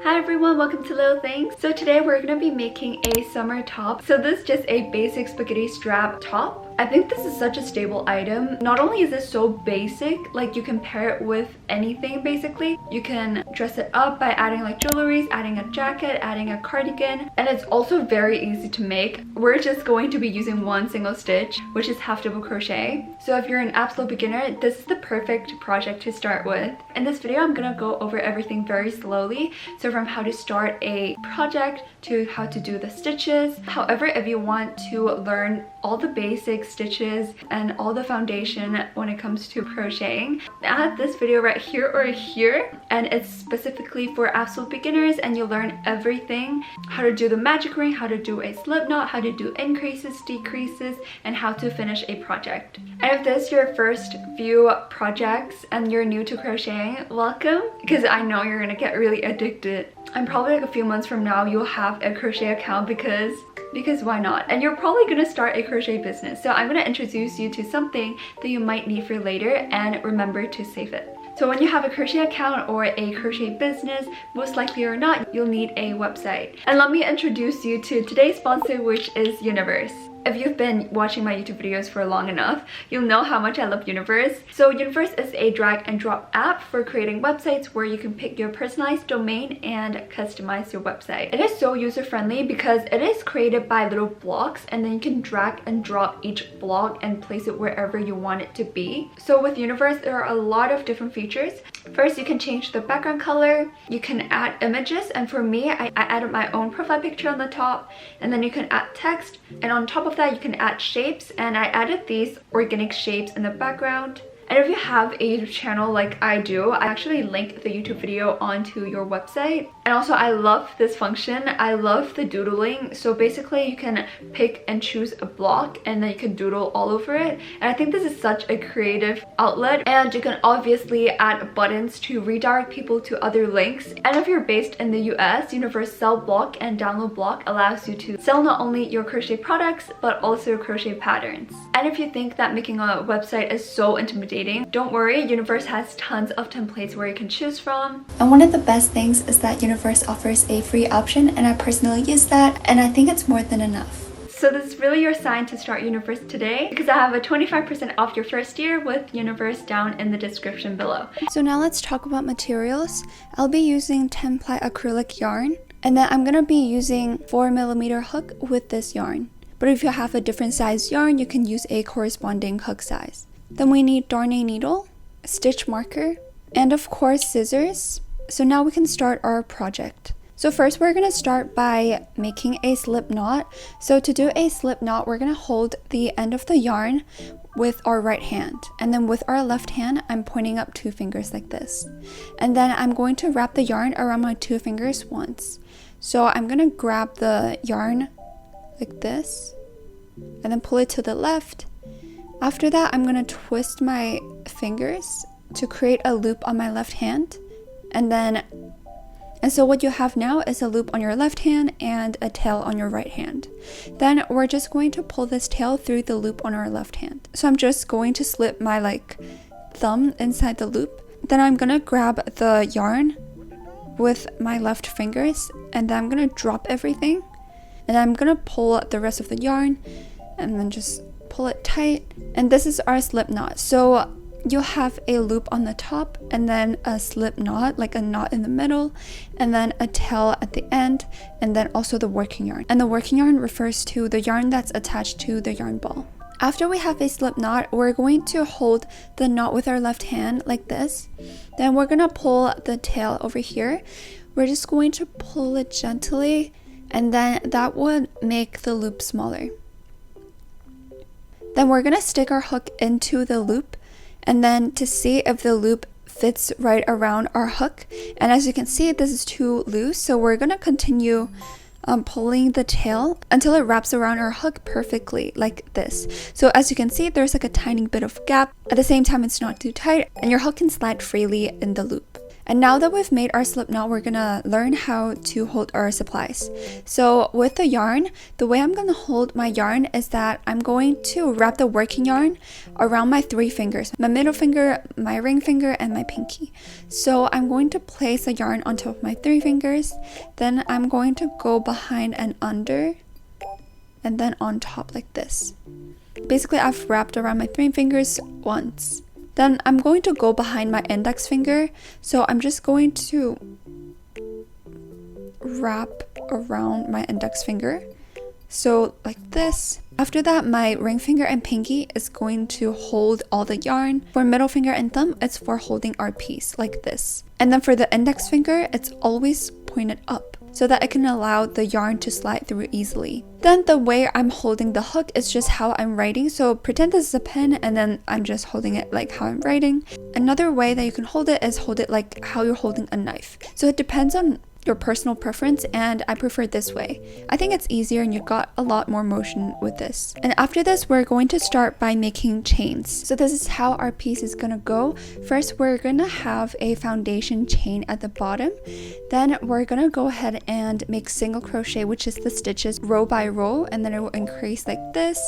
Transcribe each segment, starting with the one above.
Hi everyone, welcome to Little Things. So today we're gonna be making a summer top. So this is just a basic spaghetti strap top. I think this is such a stable item. Not only is this so basic, like you can pair it with anything basically. You can dress it up by adding like jewelry, adding a jacket, adding a cardigan, and it's also very easy to make. We're just going to be using one single stitch, which is half double crochet. So if you're an absolute beginner, this is the perfect project to start with. In this video, I'm gonna go over everything very slowly. So from how to start a project to how to do the stitches. However, if you want to learn all the basic stitches and all the foundation when it comes to crocheting, add this video right here or here, and it's specifically for absolute beginners, and you'll learn everything: how to do the magic ring, how to do a slip knot, how to do increases, decreases, and how to finish a project. And if this is your first few projects and you're new to crocheting, welcome, because I know you're gonna get really addicted. And probably like a few months from now you'll have a crochet account because why not? And you're probably gonna start a crochet business. So I'm gonna introduce you to something that you might need for later, and remember to save it. So when you have a crochet account or a crochet business, most likely or not, you'll need a website. And let me introduce you to today's sponsor, which is Universe. If you've been watching my YouTube videos for long enough, you'll know how much I love Universe. So Universe is a drag and drop app for creating websites where you can pick your personalized domain and customize your website. It is so user-friendly because it is created by little blocks, and then you can drag and drop each block and place it wherever you want it to be. So with Universe, there are a lot of different features. First, you can change the background color, you can add images, and for me, I added my own profile picture on the top, and then you can add text, and on top of that you can add shapes, and I added these organic shapes in the background. And if you have a YouTube channel like I do, I actually link the YouTube video onto your website. And also I love this function. I love the doodling. So basically you can pick and choose a block and then you can doodle all over it. And I think this is such a creative outlet. And you can obviously add buttons to redirect people to other links. And if you're based in the US, Universe Sell Block and Download Block allows you to sell not only your crochet products, but also crochet patterns. And if you think that making a website is so intimidating, don't worry, Universe has tons of templates where you can choose from. And one of the best things is that Universe offers a free option, and I personally use that, and I think it's more than enough. So this is really your sign to start Universe today, because I have a 25% off your first year with Universe down in the description below. So now let's talk about materials. I'll be using 10-ply acrylic yarn, and then I'm gonna be using 4mm hook with this yarn. But if you have a different size yarn, you can use a corresponding hook size. Then we need darning needle, a stitch marker, and of course scissors. So now we can start our project. So first we're going to start by making a slip knot. So to do a slip knot, we're going to hold the end of the yarn with our right hand, and then with our left hand I'm pointing up 2 fingers like this, and then I'm going to wrap the yarn around my 2 fingers once. So I'm going to grab the yarn like this and then pull it to the left. After that, I'm going to twist my fingers to create a loop on my left hand. And so what you have now is a loop on your left hand and a tail on your right hand. Then we're just going to pull this tail through the loop on our left hand. So I'm just going to slip my thumb inside the loop. Then I'm going to grab the yarn with my left fingers, and then I'm going to drop everything. And I'm going to pull the rest of the yarn and then just pull it tight, and this is our slip knot. So you'll have a loop on the top, and then a slip knot, like a knot in the middle, and then a tail at the end, and then also the working yarn. And the working yarn refers to the yarn that's attached to the yarn ball. After we have a slip knot, we're going to hold the knot with our left hand like this. Then we're gonna pull the tail over here. We're just going to pull it gently, and then that would make the loop smaller. Then we're going to stick our hook into the loop, and then to see if the loop fits right around our hook. And as you can see, this is too loose, so we're going to continue pulling the tail until it wraps around our hook perfectly like this. So as you can see, there's a tiny bit of gap. At the same time, it's not too tight, and your hook can slide freely in the loop. And now that we've made our slip knot, we're gonna learn how to hold our supplies. So with the yarn, the way I'm gonna hold my yarn is that I'm going to wrap the working yarn around my 3 fingers, my middle finger, my ring finger, and my pinky. So I'm going to place the yarn on top of my 3 fingers, then I'm going to go behind and under, and then on top like this. Basically, I've wrapped around my 3 fingers once. Then I'm going to go behind my index finger, so I'm just going to wrap around my index finger, so like this. After that, my ring finger and pinky is going to hold all the yarn. For middle finger and thumb, it's for holding our piece like this. And then for the index finger, it's always pointed up, so that it can allow the yarn to slide through easily. Then the way I'm holding the hook is just how I'm writing. So pretend this is a pen and then I'm just holding it like how I'm writing. Another way that you can hold it is hold it like how you're holding a knife. So it depends on your personal preference, and I prefer this way. I think it's easier and you've got a lot more motion with this. And after this, we're going to start by making chains. So this is how our piece is gonna go. First, we're gonna have a foundation chain at the bottom. Then we're gonna go ahead and make single crochet, which is the stitches row by row, and then it will increase like this.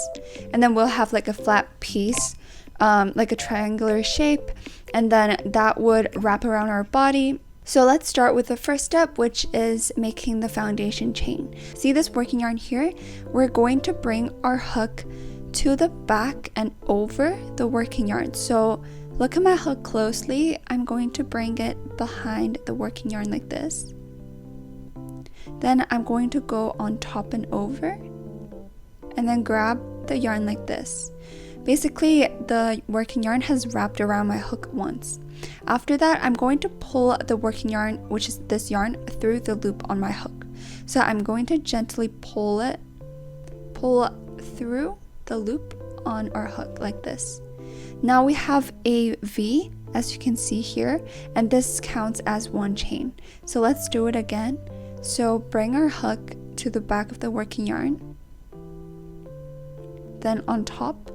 And then we'll have like a flat piece, like a triangular shape, and then that would wrap around our body. So let's start with the first step, which is making the foundation chain. See this working yarn here? We're going to bring our hook to the back and over the working yarn. So look at my hook closely. I'm going to bring it behind the working yarn like this. Then I'm going to go on top and over, and then grab the yarn like this. Basically, the working yarn has wrapped around my hook once. After that, I'm going to pull the working yarn, which is this yarn, through the loop on my hook. So I'm going to gently pull through the loop on our hook like this. Now we have a V, as you can see here, and this counts as 1 chain. So let's do it again. So bring our hook to the back of the working yarn, then on top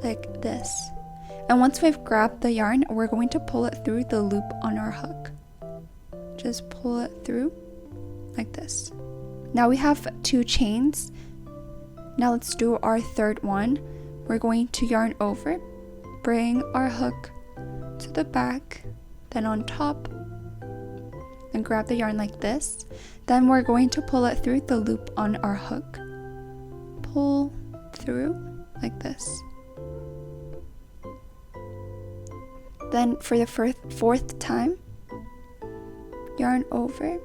like this. And once we've grabbed the yarn, we're going to pull it through the loop on our hook. Just pull it through like this. Now we have 2 chains. Now let's do our third one. We're going to yarn over, bring our hook to the back, then on top, and grab the yarn like this. Then we're going to pull it through the loop on our hook. Pull through like this. Then for the fourth time, yarn over,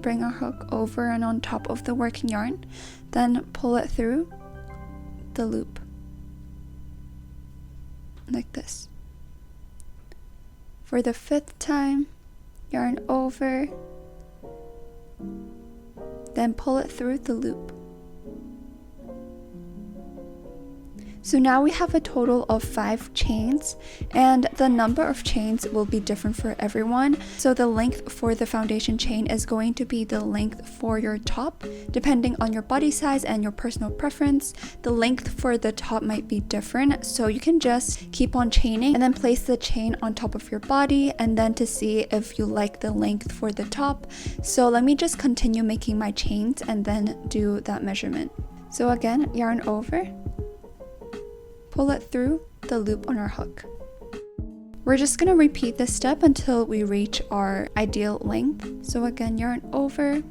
bring our hook over and on top of the working yarn, then pull it through the loop like this. For the 5th time, yarn over, then pull it through the loop. So now we have a total of 5 chains, and the number of chains will be different for everyone. So the length for the foundation chain is going to be the length for your top, depending on your body size and your personal preference. The length for the top might be different, so you can just keep on chaining and then place the chain on top of your body, and then to see if you like the length for the top. So let me just continue making my chains and then do that measurement. So again, yarn over, pull it through the loop on our hook. We're just gonna repeat this step until we reach our ideal length. So again, yarn over,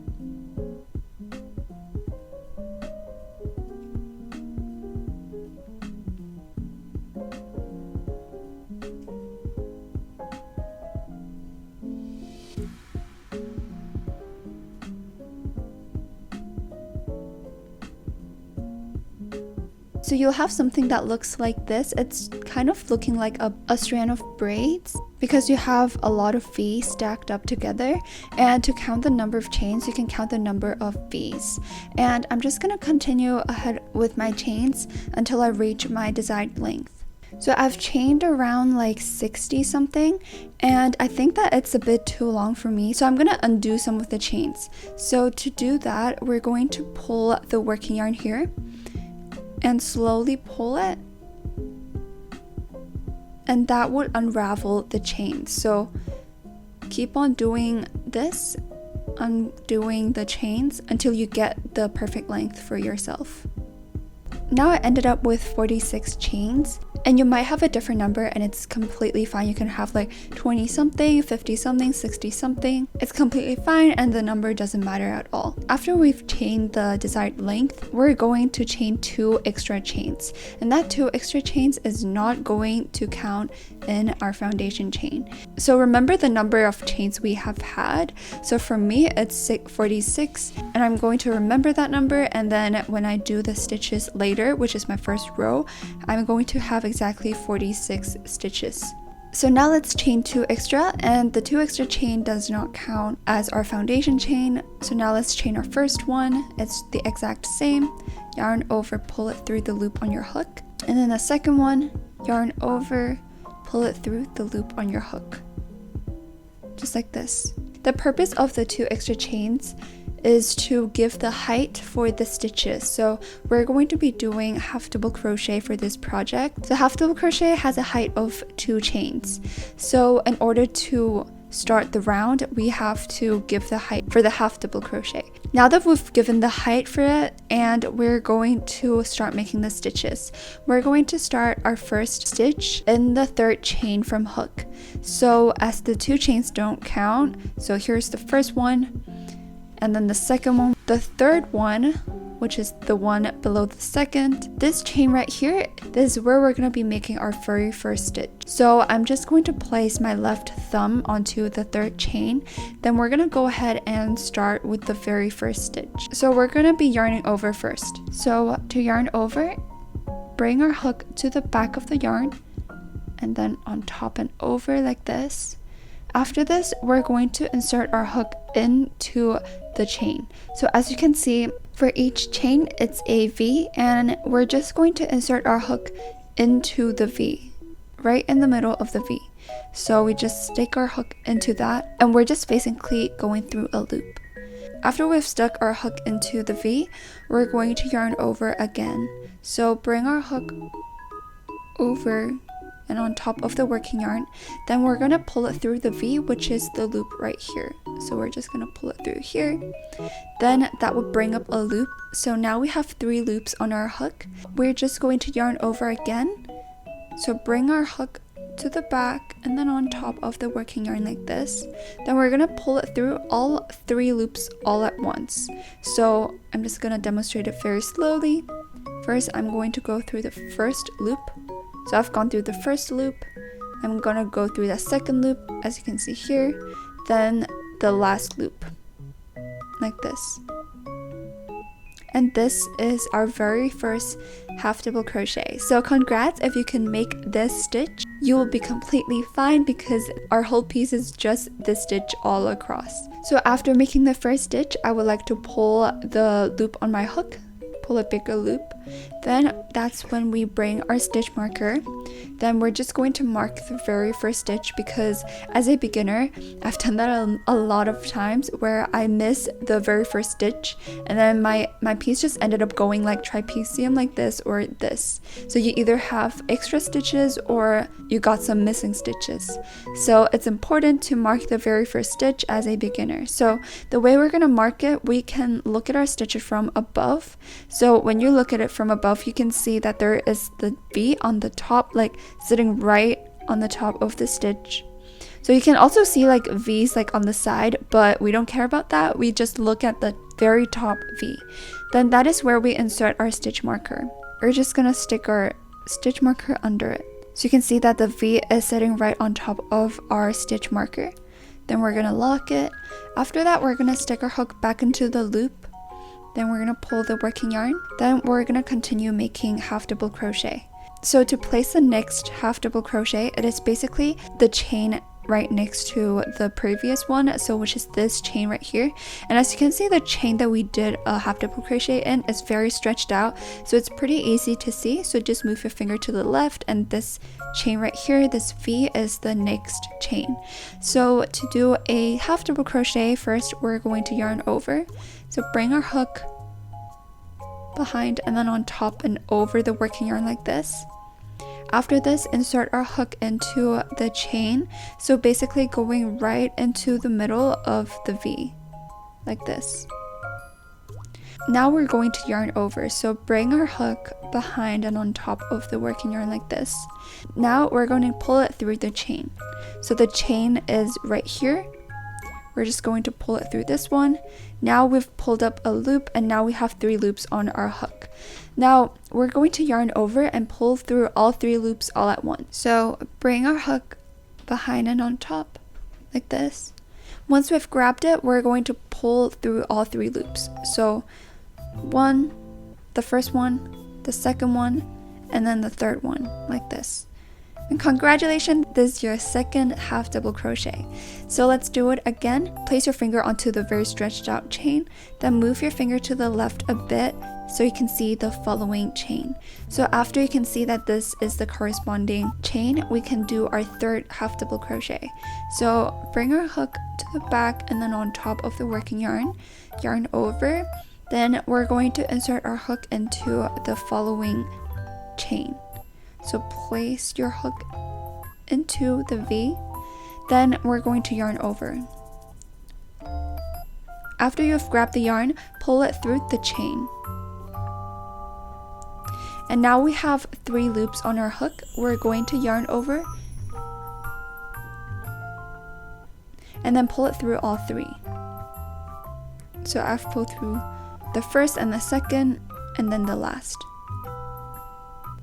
so you'll have something that looks like this. It's kind of looking like a strand of braids because you have a lot of V's stacked up together. And to count the number of chains, you can count the number of V's. And I'm just gonna continue ahead with my chains until I reach my desired length. So I've chained around like 60 something, and I think that it's a bit too long for me, so I'm gonna undo some of the chains. So to do that, we're going to pull the working yarn here and slowly pull it and that would unravel the chain. So keep on doing this, undoing the chains until you get the perfect length for yourself. Now I ended up with 46 chains, and you might have a different number and it's completely fine. You can have like 20 something, 50 something, 60 something. It's completely fine and the number doesn't matter at all. After we've chained the desired length, we're going to chain 2 extra chains, and that 2 extra chains is not going to count in our foundation chain. So remember the number of chains we have had. So for me it's 46, and I'm going to remember that number, and then when I do the stitches later, which is my first row, I'm going to have exactly 46 stitches. So now let's chain 2 extra, and the 2 extra chain does not count as our foundation chain. So now let's chain our first one. It's the exact same. Yarn over, pull it through the loop on your hook, and then the second one, yarn over, pull it through the loop on your hook, just like this. The purpose of the 2 extra chains is to give the height for the stitches. So we're going to be doing half double crochet for this project. So half double crochet has a height of 2 chains. So in order to start the round, we have to give the height for the half double crochet. Now that we've given the height for it, and we're going to start making the stitches, we're going to start our first stitch in the 3rd chain from hook. So as the 2 chains don't count, so here's the first one, and then the second one, the third one, which is the one below the second. This chain right here, this is where we're going to be making our very first stitch. So I'm just going to place my left thumb onto the 3rd chain. Then we're going to go ahead and start with the very first stitch. So we're going to be yarning over first. So to yarn over, bring our hook to the back of the yarn, and then on top and over like this. After this, we're going to insert our hook into the chain. So as you can see, for each chain, it's a V, and we're just going to insert our hook into the V, right in the middle of the V. So we just stick our hook into that, and we're just basically going through a loop. After we've stuck our hook into the V, we're going to yarn over again. So bring our hook over and on top of the working yarn, then we're going to pull it through the V, which is the loop right here. So we're just going to pull it through here, then that will bring up a loop. So now we have 3 loops on our hook. We're just going to yarn over again, so bring our hook to the back and then on top of the working yarn like this. Then we're going to pull it through all 3 loops all at once. So I'm just going to demonstrate it very slowly. First, I'm going to go through the first loop. So I've gone through the first loop, I'm gonna go through the second loop, as you can see here, then the last loop, like this. And this is our very first half double crochet. So congrats if you can make this stitch. You will be completely fine because our whole piece is just this stitch all across. So after making the first stitch, I would like to pull the loop on my hook, pull a bigger loop. Then that's when we bring our stitch marker. Then we're just going to mark the very first stitch, because as a beginner, I've done that a lot of times where I miss the very first stitch, and then my piece just ended up going like trapezium like this or this. So you either have extra stitches or you got some missing stitches. So it's important to mark the very first stitch as a beginner. So the way we're going to mark it, we can look at our stitches from above. So when you look at it from above, you can see that there is the V on the top, like sitting right on the top of the stitch. So you can also see like V's like on the side, but we don't care about that. We just look at the very top V. Then that is where we insert our stitch marker. We're just gonna stick our stitch marker under it. So you can see that the V is sitting right on top of our stitch marker. Then we're gonna lock it. After that, we're gonna stick our hook back into the loop. Then we're going to pull the working yarn. Then we're going to continue making half double crochet. So to place the next half double crochet, it is basically the chain right next to the previous one, so which is this chain right here. And as you can see, the chain that we did a half double crochet in is very stretched out, so it's pretty easy to see. So just move your finger to the left, and this chain right here, this V, is the next chain. So to do a half double crochet, first we're going to yarn over. So bring our hook behind and then on top and over the working yarn like this. After this, insert our hook into the chain, so basically going right into the middle of the V, like this. Now we're going to yarn over, so bring our hook behind and on top of the working yarn like this. Now we're going to pull it through the chain. So the chain is right here. We're just going to pull it through this one. Now we've pulled up a loop, and now we have 3 loops on our hook. Now we're going to yarn over and pull through all 3 loops all at once. So bring our hook behind and on top like this. Once we've grabbed it, we're going to pull through all 3 loops. So one, the first one, the second one, and then the third one, like this. And congratulations, this is your second half double crochet. So let's do it again. Place your finger onto the very stretched out chain, then move your finger to the left a bit so you can see the following chain. So after you can see that this is the corresponding chain, we can do our third half double crochet. So bring our hook to the back and then on top of the working yarn, yarn over. Then we're going to insert our hook into the following chain. So place your hook into the V, then we're going to yarn over. After you've grabbed the yarn, pull it through the chain. And now we have 3 loops on our hook. We're going to yarn over and then pull it through all 3. So I've pulled through the first and the second and then the last.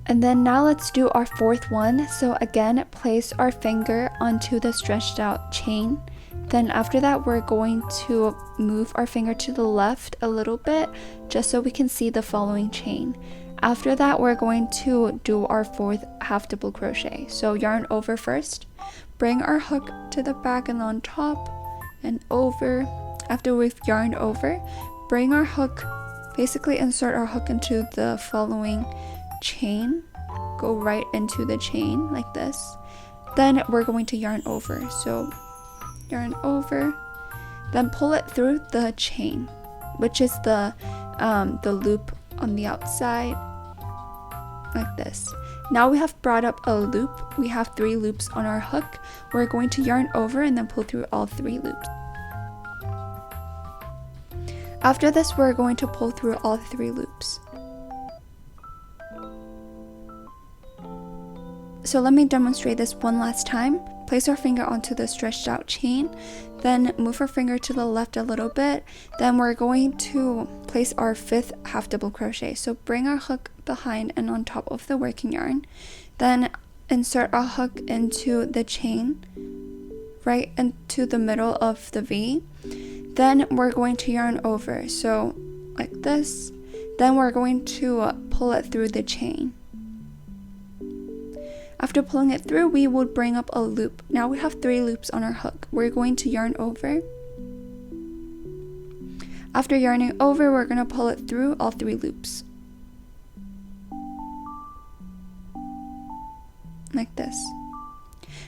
And then now let's do our 4th one. So again, place our finger onto the stretched out chain. Then after that, we're going to move our finger to the left a little bit just so we can see the following chain. After that, we're going to do our 4th half double crochet. So yarn over first, bring our hook to the back and on top and over. After we've yarned over, bring our hook, basically insert our hook into the following chain, go right into the chain like this. Then we're going to yarn over. So yarn over, then pull it through the chain, which is the loop on the outside, like this. Now we have brought up a loop. We have 3 loops on our hook. We're going to yarn over and then pull through all 3 loops. After this, we're going to pull through all 3 loops. So let me demonstrate this one last time. Place our finger onto the stretched out chain, then move our finger to the left a little bit. Then we're going to place our 5th half double crochet. So bring our hook behind and on top of the working yarn. Then insert our hook into the chain, right into the middle of the V. Then we're going to yarn over, so like this. Then we're going to pull it through the chain. After pulling it through, we would bring up a loop. Now we have 3 loops on our hook. We're going to yarn over. After yarning over, we're going to pull it through all 3 loops. Like this.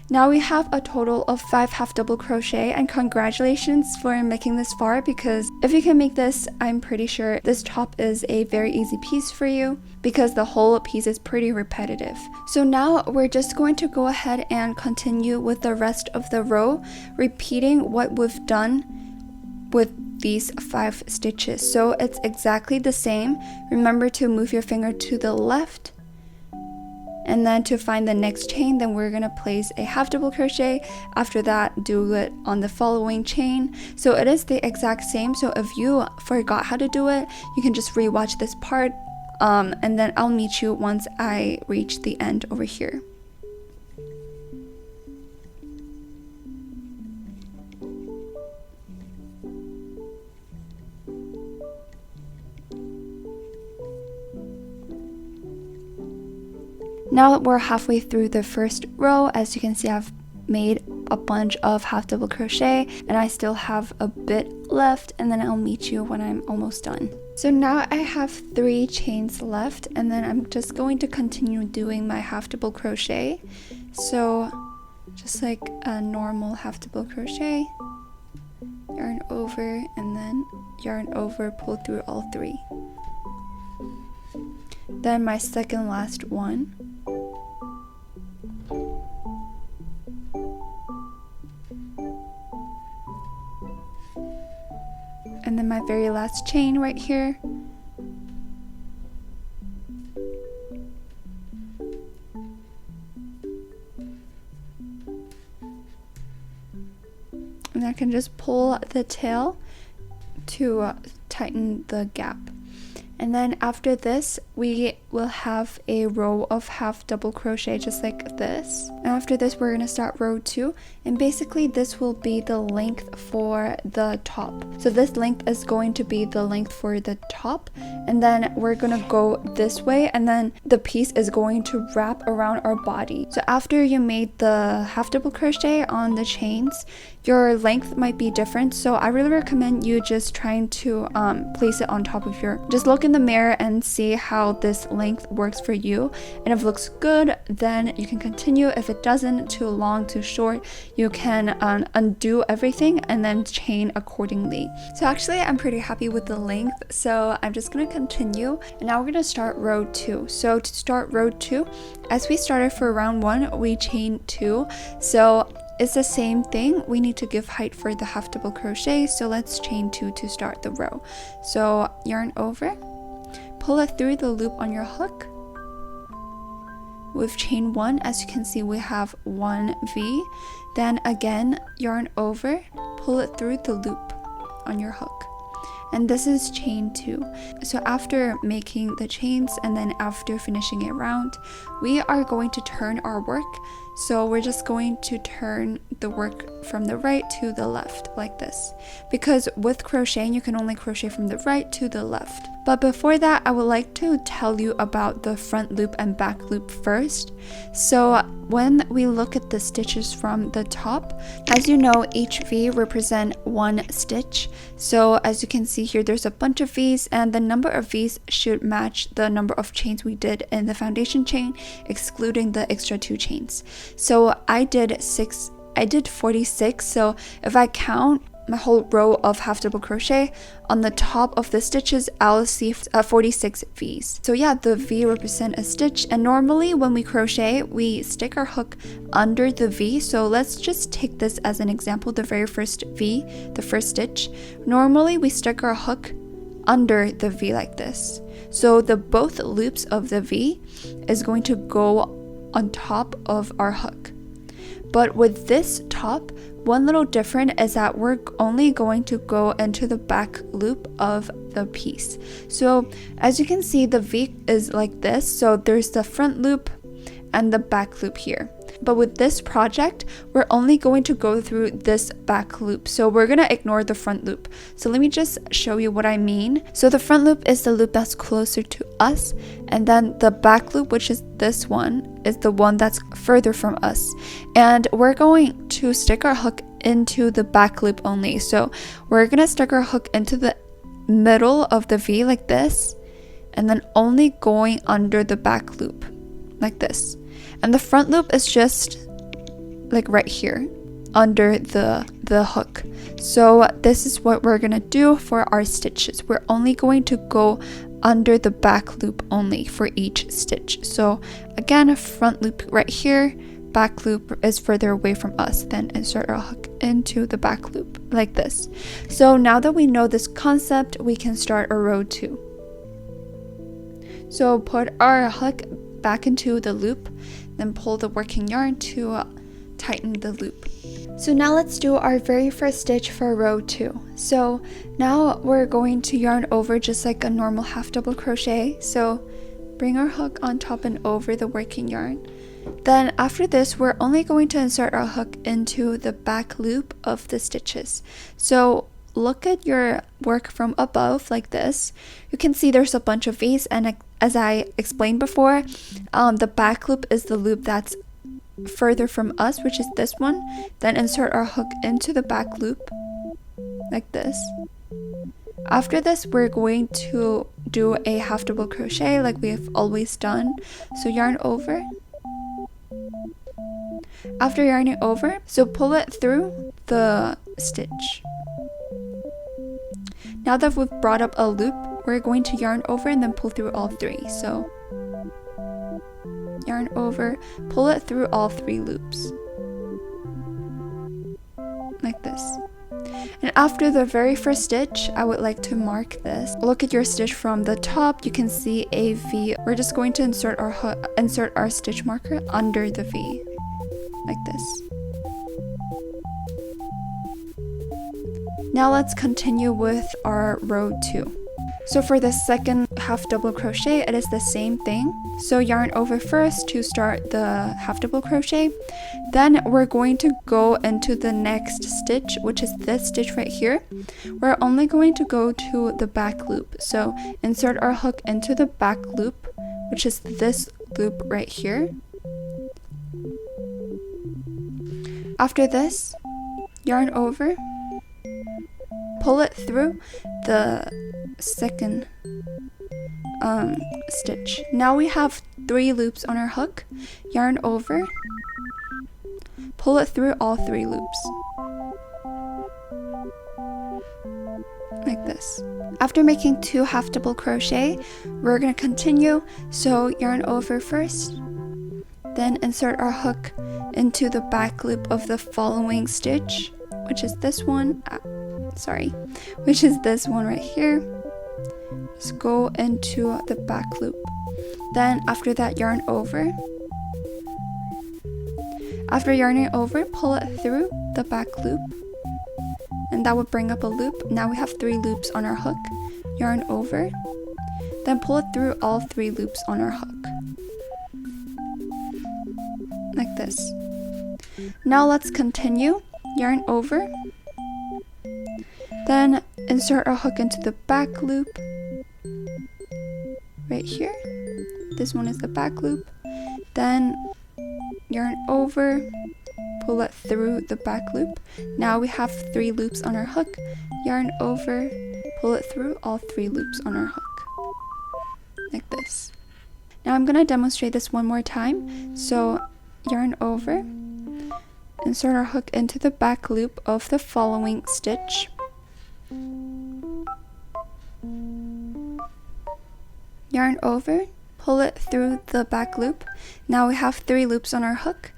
Now we have a total of 5 half double crochet, and congratulations for making this far, because if you can make this, I'm pretty sure this top is a very easy piece for you because the whole piece is pretty repetitive. So now we're just going to go ahead and continue with the rest of the row, repeating what we've done with these 5 stitches. So it's exactly the same. Remember to move your finger to the left. And then to find the next chain, then we're going to place a half double crochet. After that, do it on the following chain. So it is the exact same. So if you forgot how to do it, you can just rewatch this part, and then I'll meet you once I reach the end over here. Now we're halfway through the first row. As you can see, I've made a bunch of half double crochet and I still have a bit left, and then I'll meet you when I'm almost done. So now I have 3 chains left, and then I'm just going to continue doing my half double crochet. So just like a normal half double crochet, yarn over and then yarn over, pull through all 3. Then my second last one, And then my very last chain right here. And I can just pull the tail to tighten the gap. And then after this, we will have a row of half double crochet just like this. And after this, we're going to start row 2. And basically this will be the length for the top. So this length is going to be the length for the top. And then we're going to go this way. And then the piece is going to wrap around our body. So after you made the half double crochet on the chains, your length might be different. So I really recommend you just trying to place it on top of your, just look in the mirror and see how this length works for you. And if it looks good, then you can continue. If it doesn't, too long, too short, you can undo everything and then chain accordingly. So actually I'm pretty happy with the length, so I'm just going to continue. And now we're going to start row 2. So to start row 2, as we started for round 1, we chained 2. So it's the same thing. We need to give height for the half double crochet, so let's chain 2 to start the row. So yarn over, pull it through the loop on your hook. With chain 1, as you can see, we have 1 V. Then again, yarn over, pull it through the loop on your hook. And this is chain 2. So after making the chains and then after finishing a round, we are going to turn our work. So we're just going to turn the work from the right to the left like this. Because with crocheting, you can only crochet from the right to the left. But before that, I would like to tell you about the front loop and back loop first. So when we look at the stitches from the top, as you know, each V represents 1 stitch. So as you can see here, there's a bunch of V's, and the number of V's should match the number of chains we did in the foundation chain, excluding the extra 2 chains. So I did 46. So if I count my whole row of half double crochet, on the top of the stitches I'll see 46 V's. So yeah, the V represent a stitch, and normally when we crochet we stick our hook under the V. So let's just take this as an example. The very first V, the first stitch, normally we stick our hook under the V like this. So the both loops of the V is going to go on top of our hook. But with this top, one little different is that we're only going to go into the back loop of the piece. So as you can see, the V is like this. So there's the front loop and the back loop here. But with this project, we're only going to go through this back loop. So we're going to ignore the front loop. So let me just show you what I mean. So the front loop is the loop that's closer to us. And then the back loop, which is this one, is the one that's further from us. And we're going to stick our hook into the back loop only. So we're going to stick our hook into the middle of the V like this. And then only going under the back loop like this. And the front loop is just like right here under the hook. So this is what we're gonna do for our stitches. We're only going to go under the back loop only for each stitch. So again, a front loop right here, back loop is further away from us. Then insert our hook into the back loop like this. So now that we know this concept, we can start a row 2. So put our hook back into the loop, then pull the working yarn to tighten the loop. So now let's do our very first stitch for row 2. So now we're going to yarn over just like a normal half double crochet. So bring our hook on top and over the working yarn. Then after this, we're only going to insert our hook into the back loop of the stitches. So look at your work from above like this. You can see there's a bunch of V's, and as I explained before, the back loop is the loop that's further from us, which is this one. Then insert our hook into the back loop like this. After this, we're going to do a half double crochet like we've always done. So yarn over. After yarning over, so pull it through the stitch. Now that we've brought up a loop, we're going to yarn over and then pull through all 3. So yarn over, pull it through all 3 loops like this. And after the very first stitch, I would like to mark this. Look at your stitch from the top, you can see a V. We're just going to insert our stitch marker under the V, like this. Now let's continue with our row 2. So for the second half double crochet, it is the same thing. So yarn over first to start the half double crochet. Then we're going to go into the next stitch, which is this stitch right here. We're only going to go to the back loop. So insert our hook into the back loop, which is this loop right here. After this, yarn over, pull it through the second stitch. Now we have 3 loops on our hook. Yarn over, pull it through all 3 loops, like this. After making 2 half double crochet, we're going to continue. So yarn over first, then insert our hook into the back loop of the following stitch, which is this one, which is this one right here. Just go into the back loop. Then after that, yarn over. After yarning over, pull it through the back loop, and that would bring up a loop. Now we have 3 loops on our hook. Yarn over, then pull it through all 3 loops on our hook, like this. Now let's continue. Yarn over, then insert our hook into the back loop right here. This one is the back loop. Then yarn over, pull it through the back loop. Now we have 3 loops on our hook. Yarn over, pull it through all 3 loops on our hook, like this. Now I'm going to demonstrate this one more time. So yarn over, insert our hook into the back loop of the following stitch. Yarn over, pull it through the back loop. Now we have 3 loops on our hook.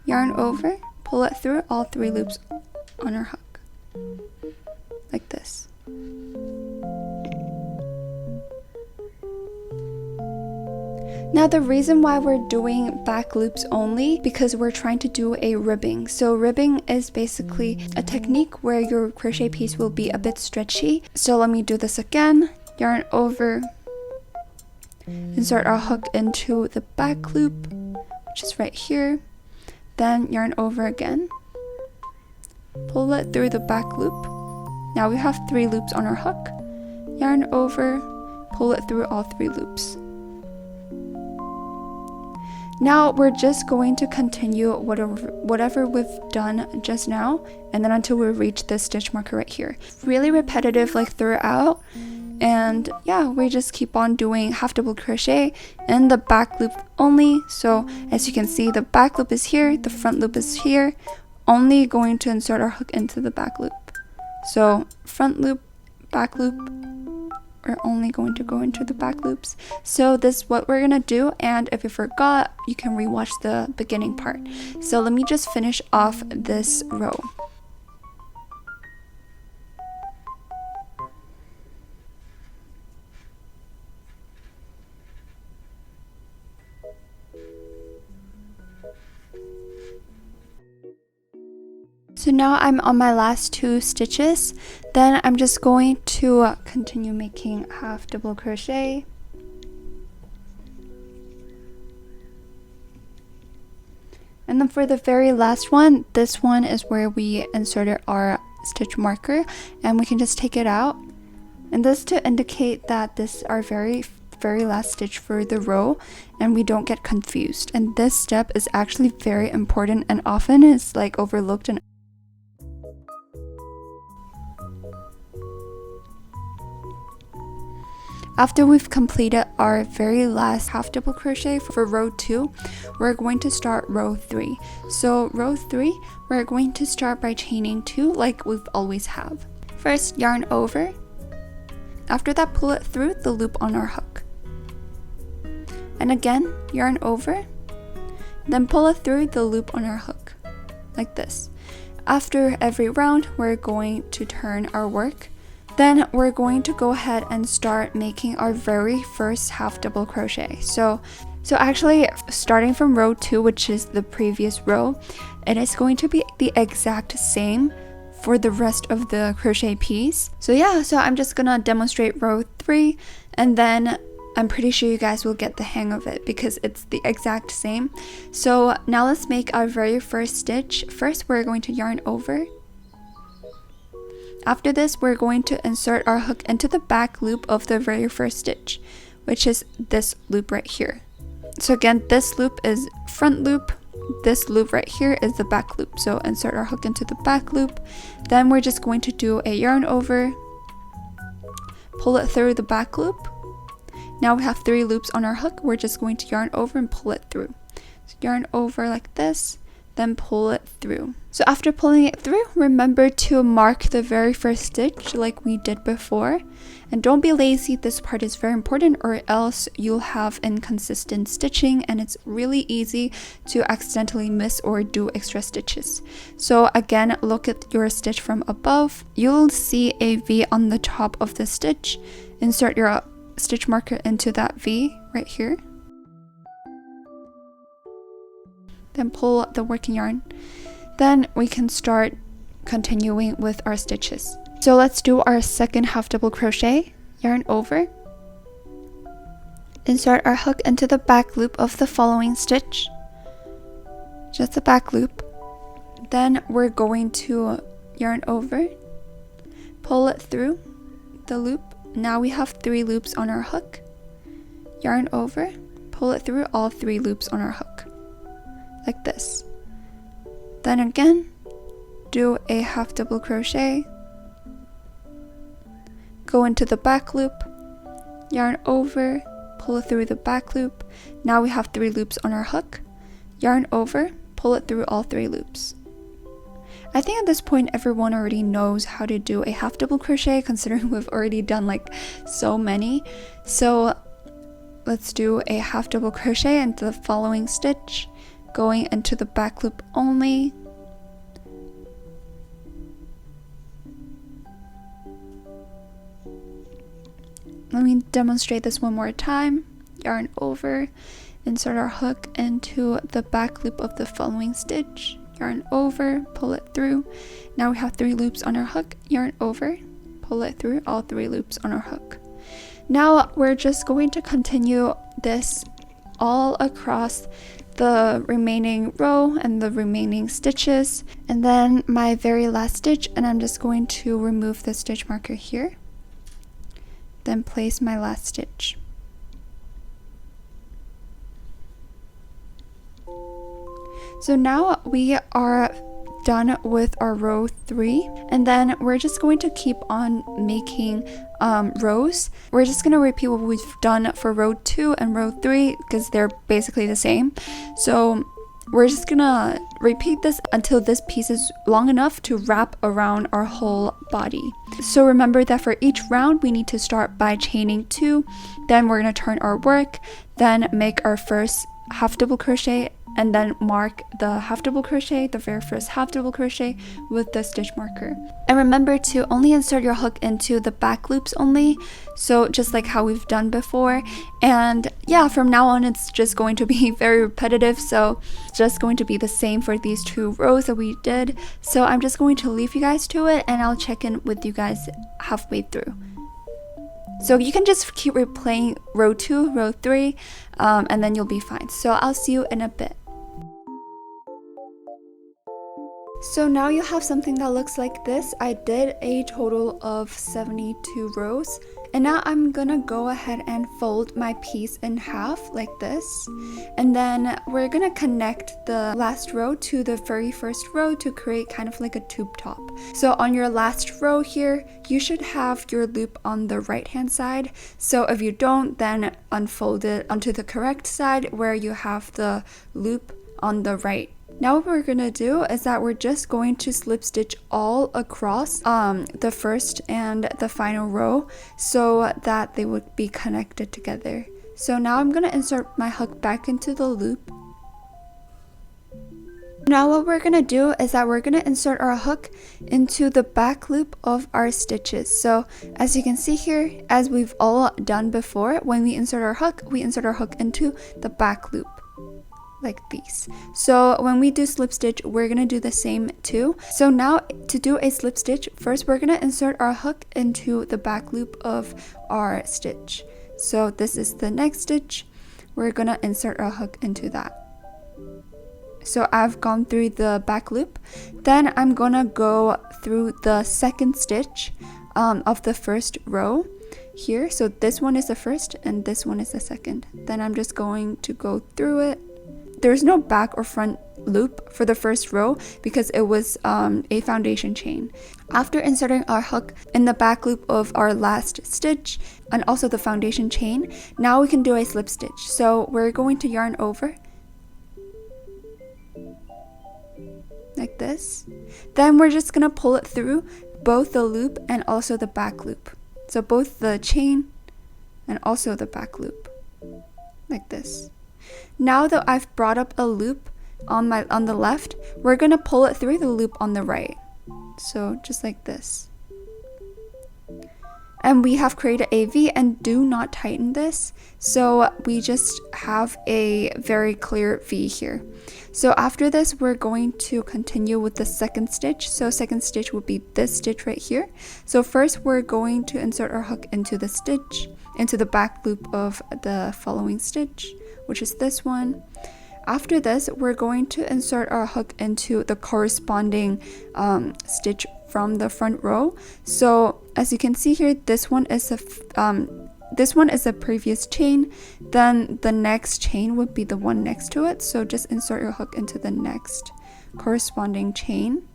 Yarn over, pull it through all 3 loops on our hook, like this. Now the reason why we're doing back loops only, because we're trying to do a ribbing. So ribbing is basically a technique where your crochet piece will be a bit stretchy. So let me do this again. Yarn over, insert our hook into the back loop, which is right here. Then yarn over again, pull it through the back loop. Now we have 3 loops on our hook. Yarn over, pull it through all 3 loops. Now we're just going to continue whatever we've done just now, and then until we reach this stitch marker right here. Really repetitive like throughout. And yeah, we just keep on doing half double crochet in the back loop only. So as you can see, the back loop is here, the front loop is here. Only going to insert our hook into the back loop. So front loop, back loop, we're only going to go into the back loops. So this is what we're gonna do, and if you forgot, you can rewatch the beginning part. So let me just finish off this row. So now I'm on my last 2 stitches. Then I'm just going to continue making half double crochet. And then for the very last one, this one is where we inserted our stitch marker, and we can just take it out. And this to indicate that this is our very last stitch for the row, and we don't get confused. And this step is actually very important and often is like overlooked. And after we've completed our very last half double crochet for row 2, we're going to start row 3. So row 3, we're going to start by chaining 2 like we've always have. First, yarn over. After that, pull it through the loop on our hook. And again, yarn over. Then pull it through the loop on our hook, like this. after every round, we're going to turn our work. Then we're going to go ahead and start making our very first half double crochet. So actually starting from row 2, which is the previous row, it is going to be the exact same for the rest of the crochet piece. So I'm just gonna demonstrate row 3, and then I'm pretty sure you guys will get the hang of it because it's the exact same. So now let's make our very first stitch. First, we're going to yarn over. After this, we're going to insert our hook into the back loop of the very first stitch, which is this loop right here. So again, this loop is front loop, this loop right here is the back loop. So insert our hook into the back loop. Then we're just going to do a yarn over, pull it through the back loop. Now we have 3 loops on our hook. We're just going to yarn over and pull it through. So yarn over like this, then pull it through. So after pulling it through, remember to mark the very first stitch like we did before. And don't be lazy, this part is very important, or else you'll have inconsistent stitching and it's really easy to accidentally miss or do extra stitches. So again, look at your stitch from above. You'll see a V on the top of the stitch. Insert your stitch marker into that V right here. Then pull the working yarn. Then we can start continuing with our stitches. So let's do our second half double crochet. Yarn over. Insert our hook into the back loop of the following stitch. Just the back loop. Then we're going to yarn over, pull it through the loop. Now we have 3 loops on our hook. Yarn over, pull it through all 3 loops on our hook. Like this. Then again, do a half double crochet, go into the back loop, yarn over, pull it through the back loop. Now we have 3 loops on our hook. Yarn over, pull it through all 3 loops. I think at this point everyone already knows how to do a half double crochet, considering we've already done like so many. So let's do a half double crochet into the following stitch, going into the back loop only. Let me demonstrate this one more time. Yarn over, insert our hook into the back loop of the following stitch. Yarn over, pull it through. Now we have 3 loops on our hook. Yarn over, pull it through all 3 loops on our hook. Now we're just going to continue this all across the remaining row and the remaining stitches, and then my very last stitch, and I'm just going to remove the stitch marker here, then place my last stitch. So now we are done with our row 3, and then we're just going to keep on making rows. We're just going to repeat what we've done for row 2 and row 3 because they're basically the same. So we're just gonna repeat this until this piece is long enough to wrap around our whole body. So remember that for each round we need to start by chaining 2, then we're going to turn our work, then make our first half double crochet, and then mark the half double crochet, the very first half double crochet, with the stitch marker. And remember to only insert your hook into the back loops only, so just like how we've done before. And yeah, from now on it's just going to be very repetitive, so it's just going to be the same for these 2 rows that we did. So I'm just going to leave you guys to it, and I'll check in with you guys halfway through. So you can just keep replaying row 2, row 3, and then you'll be fine. So I'll see you in a bit. So now you have something that looks like this. I did a total of 72 rows. And now I'm gonna go ahead and fold my piece in half like this. And then we're gonna connect the last row to the very first row to create kind of like a tube top. So on your last row here, you should have your loop on the right hand side. So if you don't, then unfold it onto the correct side where you have the loop on the right. Now what we're gonna do is that we're just going to slip stitch all across the first and the final row so that they would be connected together. So now I'm gonna insert my hook back into the loop. Now what we're gonna do is that we're gonna insert our hook into the back loop of our stitches. So as you can see here, as we've all done before, when we insert our hook into the back loop, like these. So when we do slip stitch, we're gonna do the same too. So now to do a slip stitch, first we're gonna insert our hook into the back loop of our stitch. So this is the next stitch. We're gonna insert our hook into that. So I've gone through the back loop. Then I'm gonna go through the second stitch of the first row here. So this one is the first and this one is the second. Then I'm just going to go through it. There's no back or front loop for the first row because it was a foundation chain. After inserting our hook in the back loop of our last stitch and also the foundation chain, now we can do a slip stitch. So we're going to yarn over like this. Then we're just gonna pull it through both the loop and also the back loop. So both the chain and also the back loop, like this. Now that I've brought up a loop on the left, we're gonna pull it through the loop on the right. So just like this. And we have created a V, and do not tighten this. So we just have a very clear V here. So after this, we're going to continue with the second stitch. So second stitch would be this stitch right here. So first we're going to insert our hook into the stitch, into the back loop of the following stitch, which is this one. After this, we're going to insert our hook into the corresponding stitch from the front row. So as you can see here, this one is a previous chain. Then the next chain would be the one next to it. So just insert your hook into the next corresponding chain,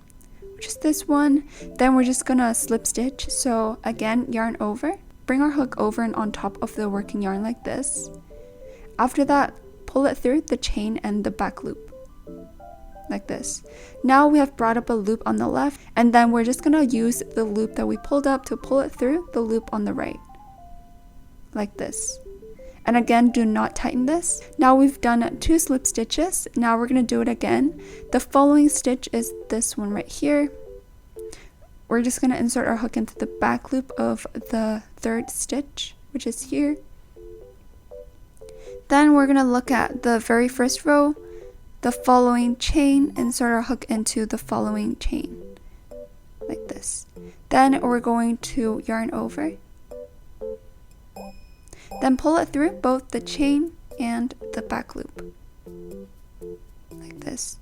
which is this one. Then we're just gonna slip stitch. So again, yarn over, bring our hook over and on top of the working yarn like this. After that, pull it through the chain and the back loop, like this. Now we have brought up a loop on the left, and then we're just gonna use the loop that we pulled up to pull it through the loop on the right, like this. And again, do not tighten this. Now we've done 2 slip stitches. Now we're gonna do it again. The following stitch is this one right here. We're just gonna insert our hook into the back loop of the third stitch, which is here. Then we're gonna look at the very first row, the following chain, insert our hook into the following chain, like this. Then we're going to yarn over. Then pull it through both the chain and the back loop, like this.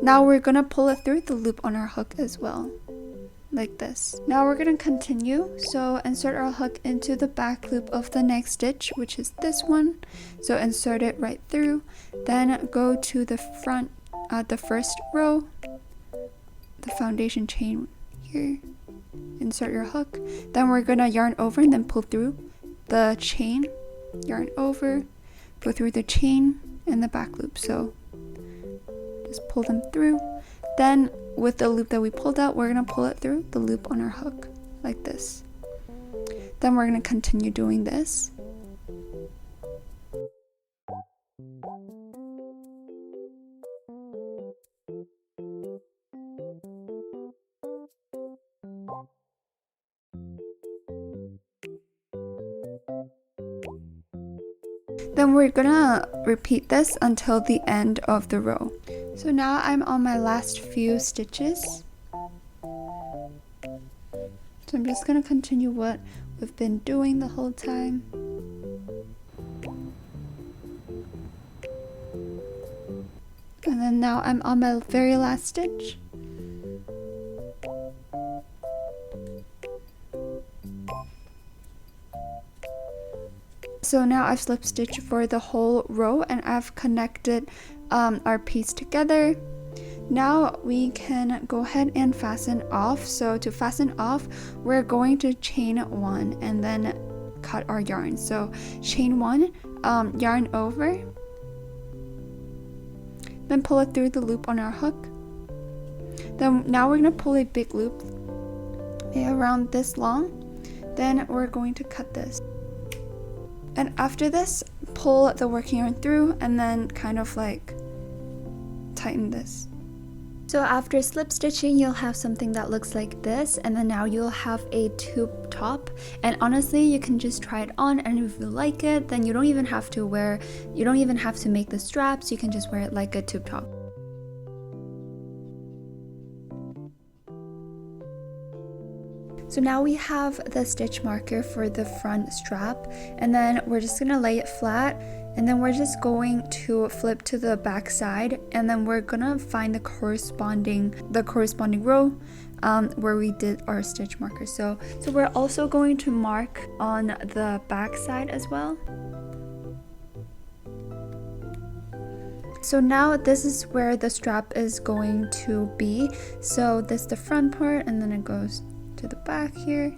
Now we're gonna pull it through the loop on our hook as well, like this. Now we're gonna continue. So insert our hook into the back loop of the next stitch, which is this one. So insert it right through. Then go to the front, the first row, the foundation chain here. Insert your hook. Then we're gonna yarn over and then pull through the chain. Yarn over, pull through the chain and the back loop. So just pull them through. Then with the loop that we pulled out, we're gonna pull it through the loop on our hook, like this. Then we're gonna continue doing this. Then we're gonna repeat this until the end of the row. So now I'm on my last few stitches. So I'm just gonna continue what we've been doing the whole time. And then now I'm on my very last stitch. So now I've slip stitched for the whole row and I've connected our piece together. Now we can go ahead and fasten off. So to fasten off, we're going to chain 1 and then cut our yarn. So chain 1, yarn over, then pull it through the loop on our hook. Then now we're going to pull a big loop around this long. Then we're going to cut this. And after this, pull the working yarn through and then kind of like tighten this So after slip stitching, you'll have something that looks like this, and then now you'll have a tube top. And honestly, you can just try it on, and if you like it, then you don't even have to make the straps. You can just wear it like a tube top. So now we have the stitch marker for the front strap, and then we're just gonna lay it flat, and then we're just going to flip to the back side, and then we're gonna find the corresponding row where we did our stitch marker. So we're also going to mark on the back side as well. So now this is where the strap is going to be. So this is the front part, and then it goes to the back here.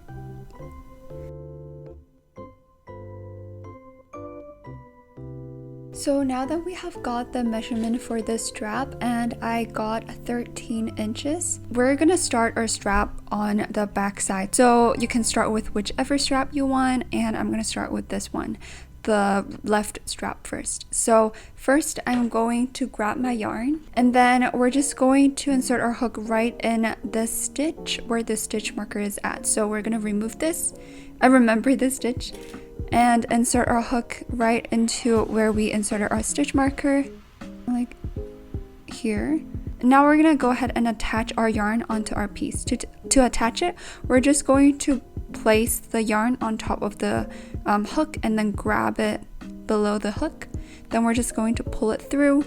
So now that we have got the measurement for the strap, and I got 13 inches, we're gonna start our strap on the back side. So you can start with whichever strap you want, and I'm gonna start with this one, the left strap first. So first I'm going to grab my yarn, and then we're just going to insert our hook right in the stitch where the stitch marker is at. So we're gonna remove this, remember this stitch, and insert our hook right into where we inserted our stitch marker, like here. Now we're gonna go ahead and attach our yarn onto our piece. To attach it, we're just going to place the yarn on top of the hook and then grab it below the hook. Then we're just going to pull it through,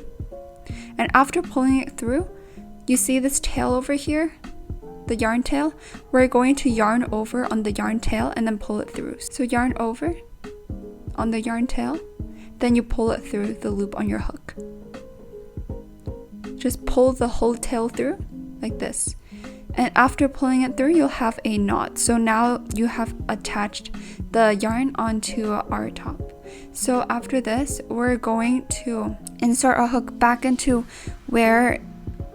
and after pulling it through, you see this tail over here, the yarn tail. We're going to yarn over on the yarn tail and then pull it through. So yarn over on the yarn tail, then you pull it through the loop on your hook. Just pull the whole tail through like this, and after pulling it through, you'll have a knot. So now you have attached the yarn onto our top. So after this, we're going to insert our hook back into where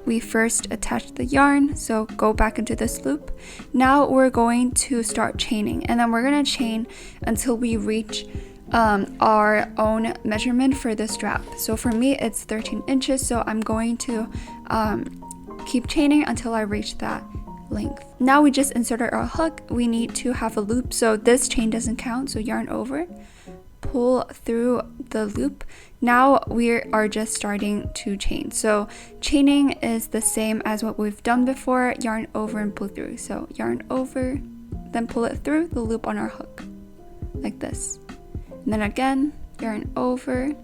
we first attached the yarn. So go back into this loop. Now we're going to start chaining, and then we're gonna chain until we reach our own measurement for the strap. So for me, it's 13 inches. So I'm going to keep chaining until I reach that length. Now we just inserted our hook. We need to have a loop, so this chain doesn't count. So yarn over, pull through the loop. Now we are just starting to chain. So chaining is the same as what we've done before. Yarn over and pull through. So yarn over, then pull it through the loop on our hook like this, and then again yarn over,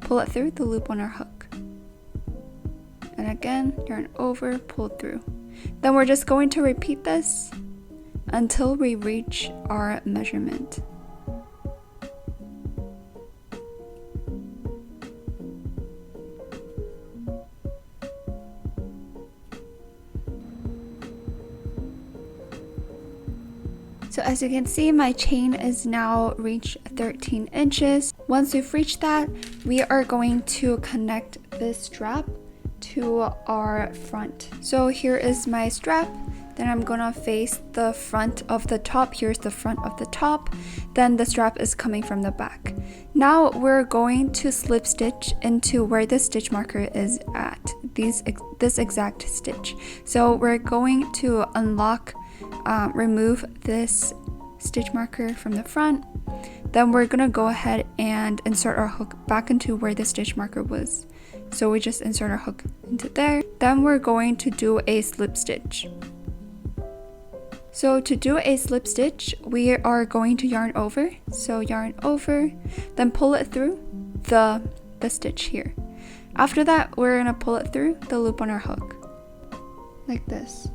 pull it through the loop on our hook, and again yarn over, pull through. Then we're just going to repeat this until we reach our measurement. So as you can see, my chain is now reached 13 inches. Once we've reached that, we are going to connect this strap to our front. So here is my strap. Then I'm gonna face the front of the top. Here's the front of the top. Then the strap is coming from the back. Now we're going to slip stitch into where the stitch marker is at, this exact stitch. So we're going to remove this stitch marker from the front. Then we're gonna go ahead and insert our hook back into where the stitch marker was. So we just insert our hook into there. Then we're going to do a slip stitch. So to do a slip stitch, we are going to yarn over. So yarn over, then pull it through the stitch here. After that, we're gonna pull it through the loop on our hook, like this.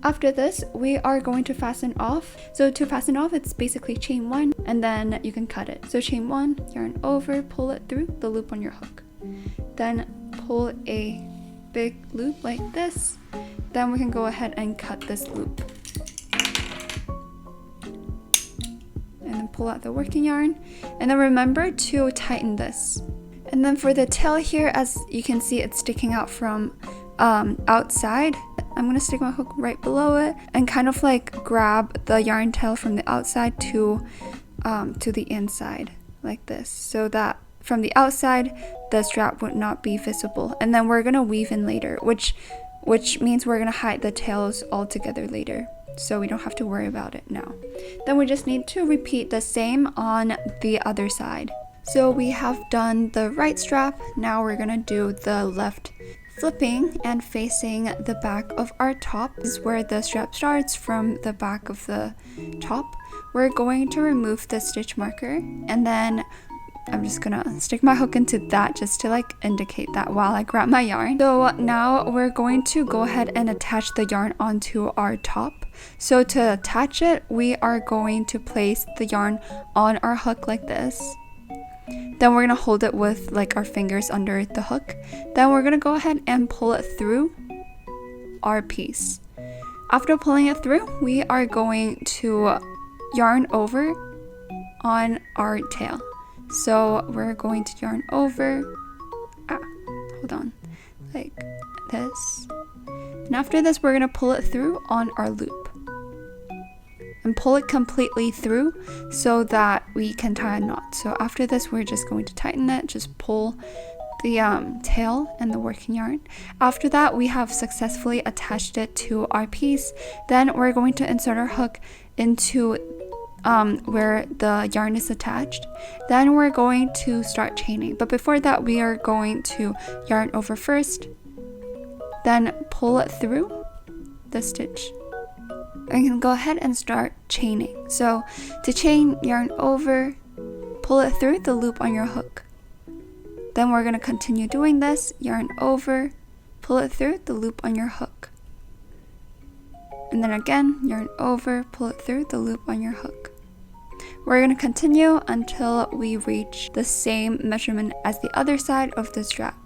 After this, we are going to fasten off. So to fasten off, it's basically chain one, and then you can cut it. So chain one, yarn over, pull it through the loop on your hook. Then pull a big loop like this. Then we can go ahead and cut this loop. And then pull out the working yarn. And then remember to tighten this. And then for the tail here, as you can see, it's sticking out from outside. I'm gonna stick my hook right below it and kind of like grab the yarn tail from the outside to the inside like this, so that from the outside, the strap would not be visible. And then we're gonna weave in later, which means we're gonna hide the tails altogether later. So we don't have to worry about it now. Then we just need to repeat the same on the other side. So we have done the right strap. Now we're gonna do the left. Flipping and facing the back of our top is where the strap starts from the back of the top. We're going to remove the stitch marker, and then I'm just gonna stick my hook into that just to like indicate that while I grab my yarn. So now we're going to go ahead and attach the yarn onto our top. So to attach it, we are going to place the yarn on our hook like this. Then we're gonna hold it with like our fingers under the hook. Then we're gonna go ahead and pull it through our piece. After pulling it through, we are going to yarn over on our tail. So we're going to yarn over, hold on, like this. And after this, we're gonna pull it through on our loop. And pull it completely through so that we can tie a knot. So after this, we're just going to tighten it, just pull the tail and the working yarn. After that, we have successfully attached it to our piece. Then we're going to insert our hook into where the yarn is attached. Then we're going to start chaining. But before that, we are going to yarn over first, then pull it through the stitch. We can go ahead and start chaining. So to chain, yarn over, pull it through the loop on your hook. Then we're going to continue doing this, yarn over, pull it through the loop on your hook. And then again, yarn over, pull it through the loop on your hook. We're going to continue until we reach the same measurement as the other side of the strap.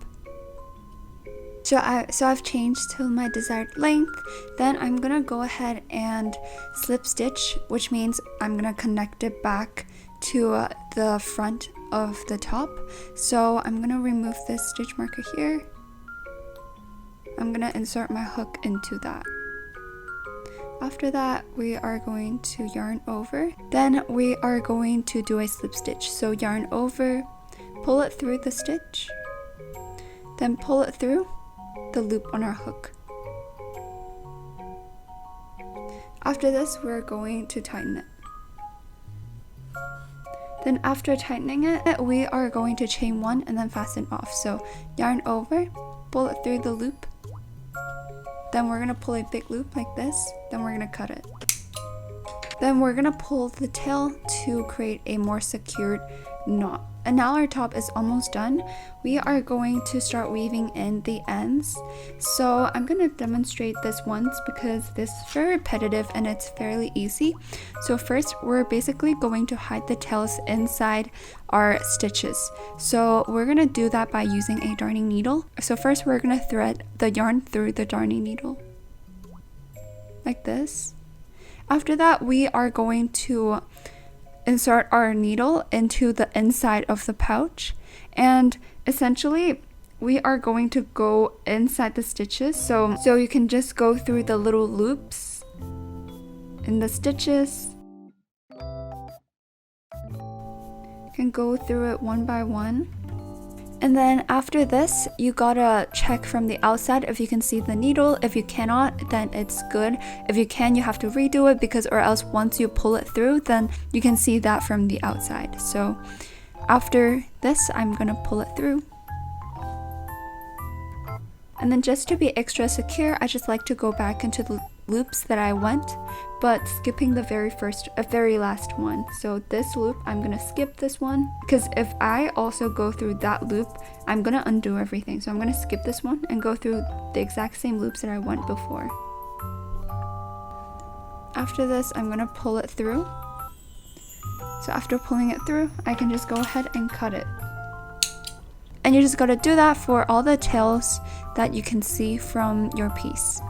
So I've changed to my desired length. Then I'm gonna go ahead and slip stitch, which means I'm gonna connect it back to the front of the top. So I'm gonna remove this stitch marker here. I'm gonna insert my hook into that. After that, we are going to yarn over. Then we are going to do a slip stitch. So yarn over, pull it through the stitch, then pull it through the loop on our hook. After this, we're going to tighten it. Then after tightening it, we are going to chain one and then fasten off. So yarn over, pull it through the loop, then we're going to pull a big loop like this, then we're going to cut it. Then we're going to pull the tail to create a more secured knot. And now our top is almost done. We are going to start weaving in the ends. So I'm going to demonstrate this once because this is very repetitive and it's fairly easy. So first, we're basically going to hide the tails inside our stitches. So we're going to do that by using a darning needle. So first, we're going to thread the yarn through the darning needle like this. After that, we are going to insert our needle into the inside of the pouch, and essentially we are going to go inside the stitches. So you can just go through the little loops in the stitches. You can go through it one by one. And then after this, you gotta check from the outside if you can see the needle. If you cannot, then it's good. If you can, you have to redo it because or else once you pull it through, then you can see that from the outside. So after this, I'm gonna pull it through. And then just to be extra secure, I just like to go back into the loops that I went, but skipping the very last one. So this loop, I'm gonna skip this one because if I also go through that loop, I'm gonna undo everything. So I'm gonna skip this one and go through the exact same loops that I went before. After this, I'm gonna pull it through. So after pulling it through, I can just go ahead and cut it. And you just gotta do that for all the tails that you can see from your piece.